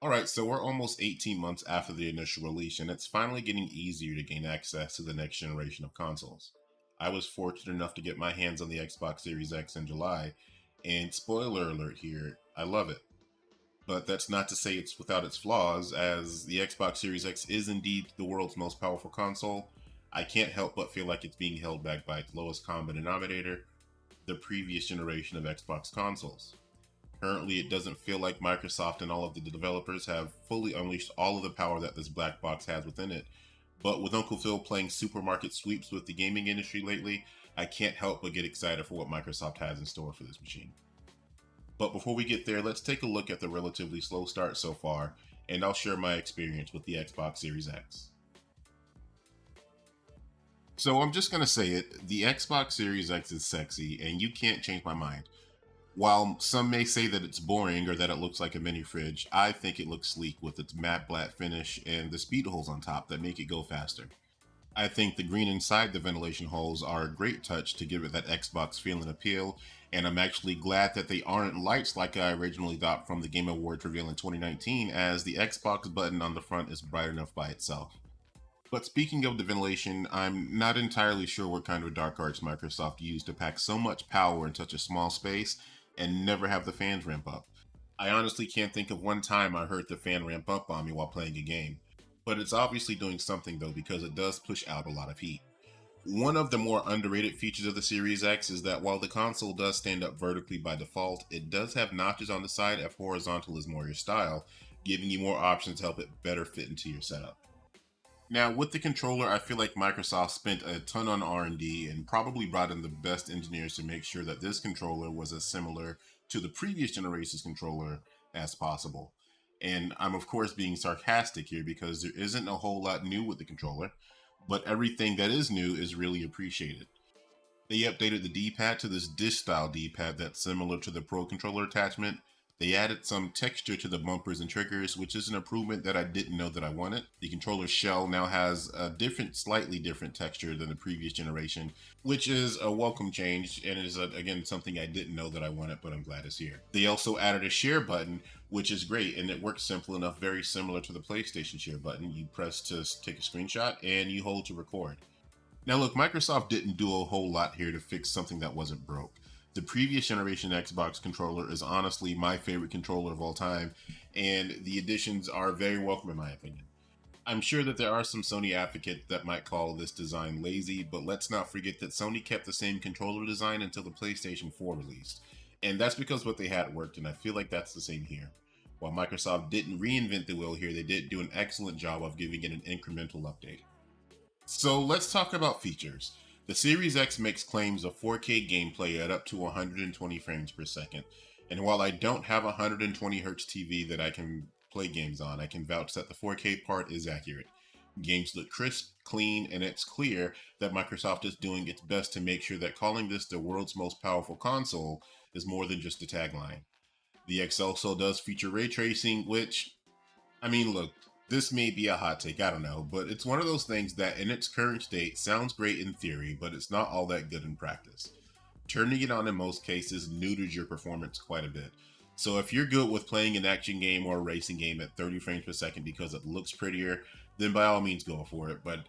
All right, so we're almost 18 months after the initial release, and it's finally getting easier to gain access to the next generation of consoles. I was fortunate enough to get my hands on the Xbox Series X in July, and spoiler alert here, I love it. But that's not to say it's without its flaws, as the Xbox Series X is indeed the world's most powerful console. I can't help but feel like it's being held back by its lowest common denominator, the previous generation of Xbox consoles. Currently, it doesn't feel like Microsoft and all of the developers have fully unleashed all of the power that this black box has within it. But with Uncle Phil playing supermarket sweeps with the gaming industry lately, I can't help but get excited for what Microsoft has in store for this machine. But before we get there, let's take a look at the relatively slow start so far, and I'll share my experience with the Xbox Series X. So I'm just going to say it, the Xbox Series X is sexy, and you can't change my mind. While some may say that it's boring or that it looks like a mini fridge, I think it looks sleek with its matte black finish and the speed holes on top that make it go faster. I think the green inside the ventilation holes are a great touch to give it that Xbox feel and appeal, and I'm actually glad that they aren't lights like I originally thought from the Game Awards reveal in 2019, as the Xbox button on the front is bright enough by itself. But speaking of the ventilation, I'm not entirely sure what kind of dark arts Microsoft used to pack so much power in such a small space and never have the fans ramp up. I honestly can't think of one time I heard the fan ramp up on me while playing a game. But it's obviously doing something though because it does push out a lot of heat. One of the more underrated features of the Series X is that while the console does stand up vertically by default, it does have notches on the side if horizontal is more your style, giving you more options to help it better fit into your setup. Now, with the controller, I feel like Microsoft spent a ton on R&D and probably brought in the best engineers to make sure that this controller was as similar to the previous generation's controller as possible. And I'm of course being sarcastic here because there isn't a whole lot new with the controller, but everything that is new is really appreciated. They updated the D-pad to this dish style D-pad that's similar to the Pro controller attachment. They added some texture to the bumpers and triggers, which is an improvement that I didn't know that I wanted. The controller shell now has a slightly different texture than the previous generation, which is a welcome change and is, again, something I didn't know that I wanted, but I'm glad it's here. They also added a share button, which is great, and it works simple enough, very similar to the PlayStation share button. You press to take a screenshot and you hold to record. Now look, Microsoft didn't do a whole lot here to fix something that wasn't broke. The previous generation Xbox controller is honestly my favorite controller of all time, and the additions are very welcome in my opinion. I'm sure that there are some Sony advocates that might call this design lazy, but let's not forget that Sony kept the same controller design until the PlayStation 4 released. And that's because what they had worked, and I feel like that's the same here. While Microsoft didn't reinvent the wheel here, they did do an excellent job of giving it an incremental update. So let's talk about features. The Series X makes claims of 4K gameplay at up to 120 frames per second. And while I don't have a 120Hz TV that I can play games on, I can vouch that the 4K part is accurate. Games look crisp, clean, and it's clear that Microsoft is doing its best to make sure that calling this the world's most powerful console is more than just a tagline. The X also does feature ray tracing, which I mean, look, this may be a hot take, I don't know, but it's one of those things that in its current state sounds great in theory, but it's not all that good in practice. Turning it on in most cases neuters your performance quite a bit. So if you're good with playing an action game or a racing game at 30 frames per second because it looks prettier, then by all means go for it, but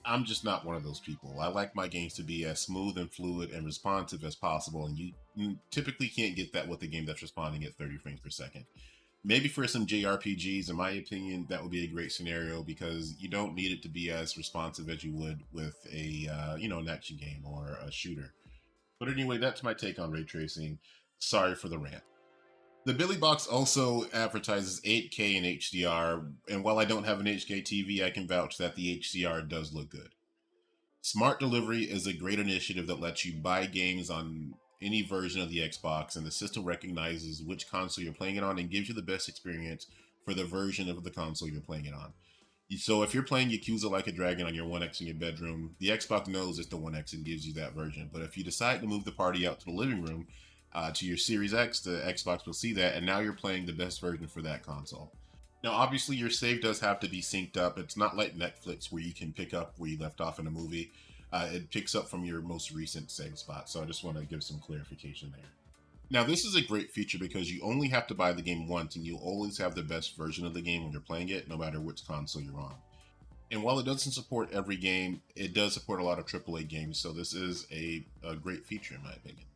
I'm just not one of those people. I like my games to be as smooth and fluid and responsive as possible, and you typically can't get that with a game that's responding at 30 frames per second. Maybe for some JRPGs, in my opinion, that would be a great scenario because you don't need it to be as responsive as you would with a an action game or a shooter. But anyway, that's my take on ray tracing. Sorry for the rant. The Billy Box also advertises 8K and HDR, and while I don't have an HK TV, I can vouch that the HDR does look good. Smart Delivery is a great initiative that lets you buy games on any version of the Xbox, and the system recognizes which console you're playing it on and gives you the best experience for the version of the console you're playing it on. So if you're playing Yakuza Like a Dragon on your One X in your bedroom, the Xbox knows it's the One X and gives you that version. But if you decide to move the party out to the living room, to your Series X, the Xbox will see that, and now you're playing the best version for that console. Now, obviously, your save does have to be synced up. It's not like Netflix where you can pick up where you left off in a movie. It picks up from your most recent save spot. So I just want to give some clarification there. Now, this is a great feature because you only have to buy the game once and you'll always have the best version of the game when you're playing it, no matter which console you're on. And while it doesn't support every game, it does support a lot of AAA games, so this is a great feature in my opinion.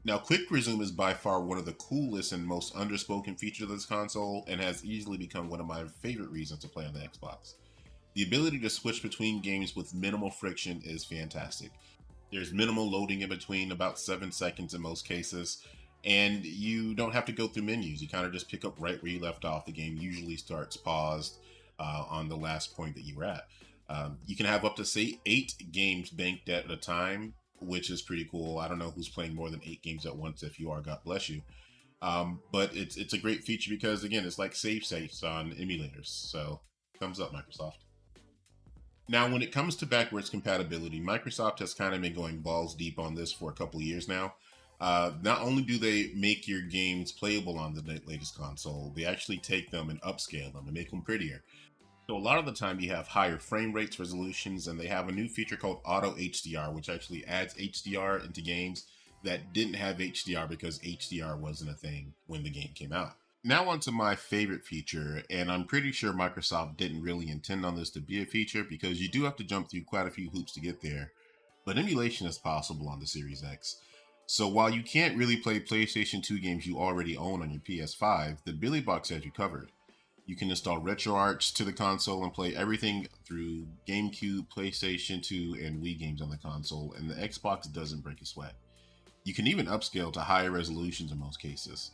Now, Quick Resume is by far one of the coolest and most underspoken features of this console and has easily become one of my favorite reasons to play on the Xbox. The ability to switch between games with minimal friction is fantastic. There's minimal loading in between, about 7 seconds in most cases, and you don't have to go through menus. You kind of just pick up right where you left off. The game usually starts paused on the last point that you were at. You can have up to, say, 8 games banked at a time, which is pretty cool. I don't know who's playing more than 8 games at once. If you are, God bless you. But it's a great feature because, again, it's like save states on emulators. So thumbs up, Microsoft. Now, when it comes to backwards compatibility, Microsoft has kind of been going balls deep on this for a couple of years now. Not only do they make your games playable on the latest console, they actually take them and upscale them and make them prettier. So a lot of the time you have higher frame rates, resolutions, and they have a new feature called Auto HDR, which actually adds HDR into games that didn't have HDR because HDR wasn't a thing when the game came out. Now on to my favorite feature, and I'm pretty sure Microsoft didn't really intend on this to be a feature because you do have to jump through quite a few hoops to get there, but emulation is possible on the Series X. So while you can't really play PlayStation 2 games you already own on your PS5, the Billy Box has you covered. You can install RetroArch to the console and play everything through GameCube, PlayStation 2, and Wii games on the console, and the Xbox doesn't break a sweat. You can even upscale to higher resolutions in most cases.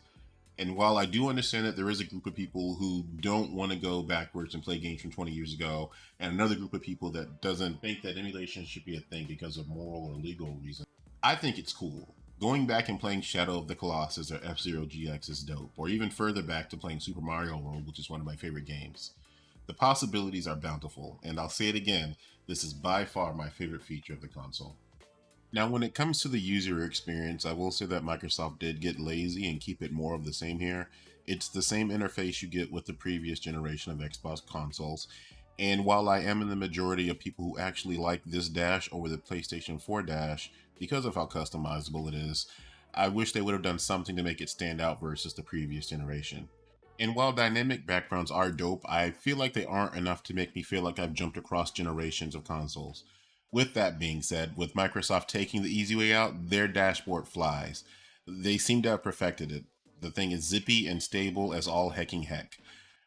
And while I do understand that there is a group of people who don't want to go backwards and play games from 20 years ago, and another group of people that doesn't think that emulation should be a thing because of moral or legal reasons, I think it's cool. Going back and playing Shadow of the Colossus or F-Zero GX is dope, or even further back to playing Super Mario World, which is one of my favorite games. The possibilities are bountiful, and I'll say it again, this is by far my favorite feature of the console. Now, when it comes to the user experience, I will say that Microsoft did get lazy and keep it more of the same here. It's the same interface you get with the previous generation of Xbox consoles. And while I am in the majority of people who actually like this dash over the PlayStation 4 dash because of how customizable it is, I wish they would have done something to make it stand out versus the previous generation. And while dynamic backgrounds are dope, I feel like they aren't enough to make me feel like I've jumped across generations of consoles. With that being said, with Microsoft taking the easy way out, their dashboard flies. They seem to have perfected it. The thing is zippy and stable as all hecking heck.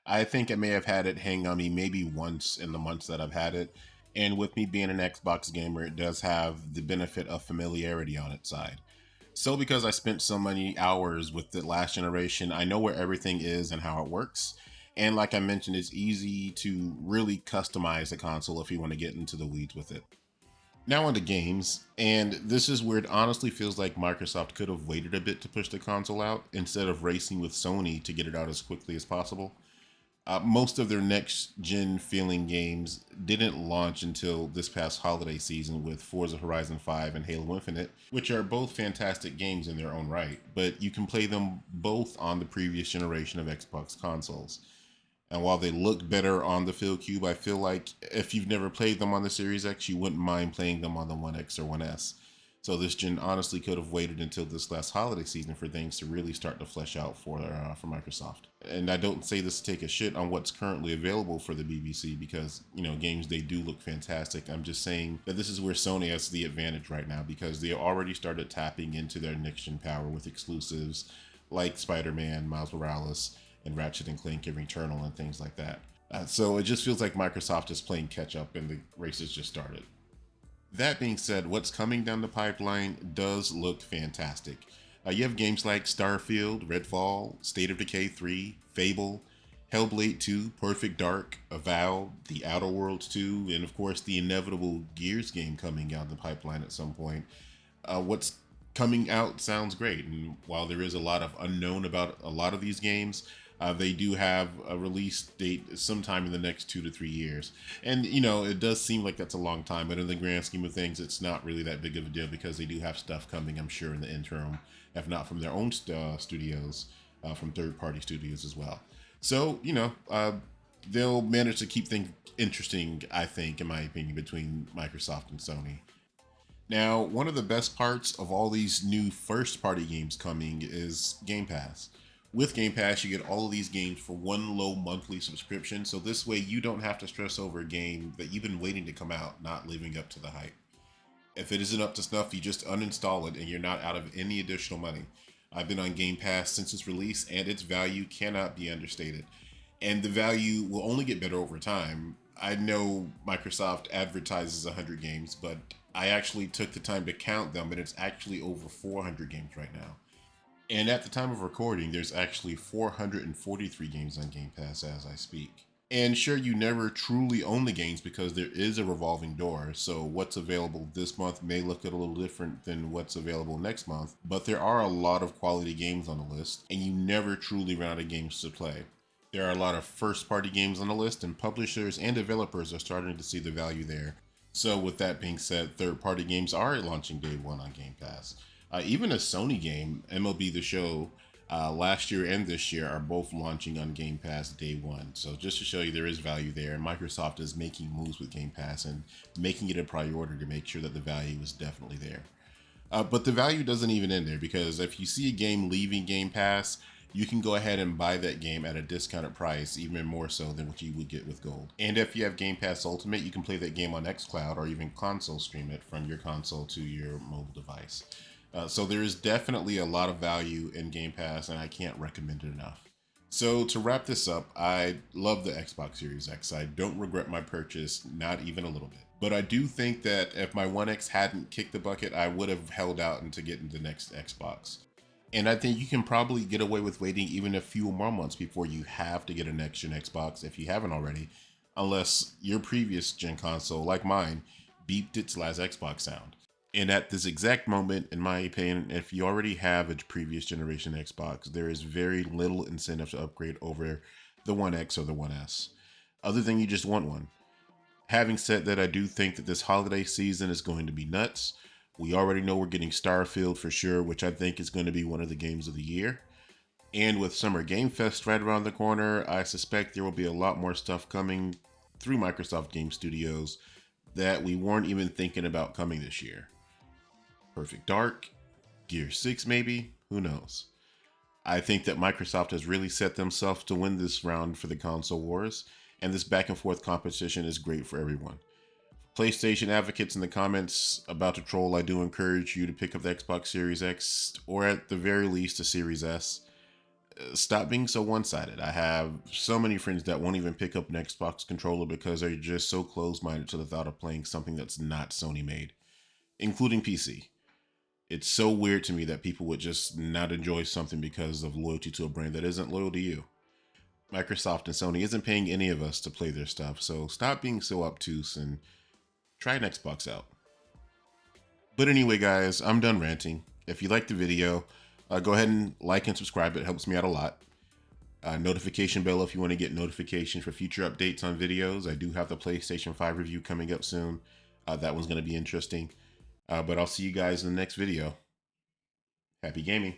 I think I may have had it hang on me maybe once in the months that I've had it, and with me being an Xbox gamer, it does have the benefit of familiarity on its side. So because I spent so many hours with the last generation, I know where everything is and how it works. And like I mentioned, it's easy to really customize the console if you want to get into the weeds with it. Now on to games, and this is where it honestly feels like Microsoft could have waited a bit to push the console out instead of racing with Sony to get it out as quickly as possible. Most of their next gen feeling games didn't launch until this past holiday season with Forza Horizon 5 and Halo Infinite, which are both fantastic games in their own right, but you can play them both on the previous generation of Xbox consoles. And while they look better on the Field Cube, I feel like if you've never played them on the Series X, you wouldn't mind playing them on the One X or One S. So this gen honestly could have waited until this last holiday season for things to really start to flesh out for Microsoft. And I don't say this to take a shit on what's currently available for the BBC because, games, they do look fantastic. I'm just saying that this is where Sony has the advantage right now because they already started tapping into their next gen power with exclusives like Spider-Man, Miles Morales, and Ratchet and Clank and Returnal and things like that. So it just feels like Microsoft is playing catch up and the race has just started. That being said, what's coming down the pipeline does look fantastic. You have games like Starfield, Redfall, State of Decay 3, Fable, Hellblade 2, Perfect Dark, Avowed, The Outer Worlds 2, and of course the inevitable Gears game coming down the pipeline at some point. What's coming out sounds great, and while there is a lot of unknown about a lot of these games, they do have a release date sometime in the next 2 to 3 years. And, it does seem like that's a long time, but in the grand scheme of things, it's not really that big of a deal because they do have stuff coming, I'm sure, in the interim, if not from their own studios, from third-party studios as well. So, they'll manage to keep things interesting, I think, in my opinion, between Microsoft and Sony. Now, one of the best parts of all these new first party games coming is Game Pass. With Game Pass, you get all of these games for one low monthly subscription. So this way you don't have to stress over a game that you've been waiting to come out, not living up to the hype. If it isn't up to snuff, you just uninstall it and you're not out of any additional money. I've been on Game Pass since its release and its value cannot be understated. And the value will only get better over time. I know Microsoft advertises 100 games, but I actually took the time to count them and it's actually over 400 games right now. And at the time of recording, there's actually 443 games on Game Pass as I speak. And sure, you never truly own the games because there is a revolving door. So what's available this month may look a little different than what's available next month. But there are a lot of quality games on the list, and you never truly run out of games to play. There are a lot of first party games on the list, and publishers and developers are starting to see the value there. So with that being said, third party games are launching day one on Game Pass. Even a Sony game, MLB The Show, last year and this year are both launching on Game Pass day one. So just to show you there is value there, and Microsoft is making moves with Game Pass and making it a priority to make sure that the value is definitely there. But the value doesn't even end there, because if you see a game leaving Game Pass, you can go ahead and buy that game at a discounted price, even more so than what you would get with gold. And if you have Game Pass Ultimate, you can play that game on xCloud or even console stream it from your console to your mobile device. So there is definitely a lot of value in Game Pass, and I can't recommend it enough. So to wrap this up, I love the Xbox Series X. I don't regret my purchase, not even a little bit. But I do think that if my One X hadn't kicked the bucket, I would have held out into getting the next Xbox. And I think you can probably get away with waiting even a few more months before you have to get a next gen Xbox if you haven't already, unless your previous gen console, like mine, beeped its last Xbox sound. And at this exact moment, in my opinion, if you already have a previous generation Xbox, there is very little incentive to upgrade over the One X or the One S, other than you just want one. Having said that, I do think that this holiday season is going to be nuts. We already know we're getting Starfield for sure, which I think is going to be one of the games of the year. And with Summer Game Fest right around the corner, I suspect there will be a lot more stuff coming through Microsoft Game Studios that we weren't even thinking about coming this year. Perfect Dark, Gear 6 maybe, who knows. I think that Microsoft has really set themselves to win this round for the console wars, and this back and forth competition is great for everyone. PlayStation advocates in the comments about to troll, I do encourage you to pick up the Xbox Series X, or at the very least the Series S. Stop being so one-sided. I have so many friends that won't even pick up an Xbox controller because they're just so close-minded to the thought of playing something that's not Sony made, including PC. It's so weird to me that people would just not enjoy something because of loyalty to a brand that isn't loyal to you. Microsoft and Sony isn't paying any of us to play their stuff, so stop being so obtuse and try an Xbox out. But anyway, guys, I'm done ranting. If you liked the video, go ahead and like and subscribe. It helps me out a lot. Notification bell if you want to get notifications for future updates on videos. I do have the PlayStation 5 review coming up soon. That one's going to be interesting. But I'll see you guys in the next video. Happy gaming.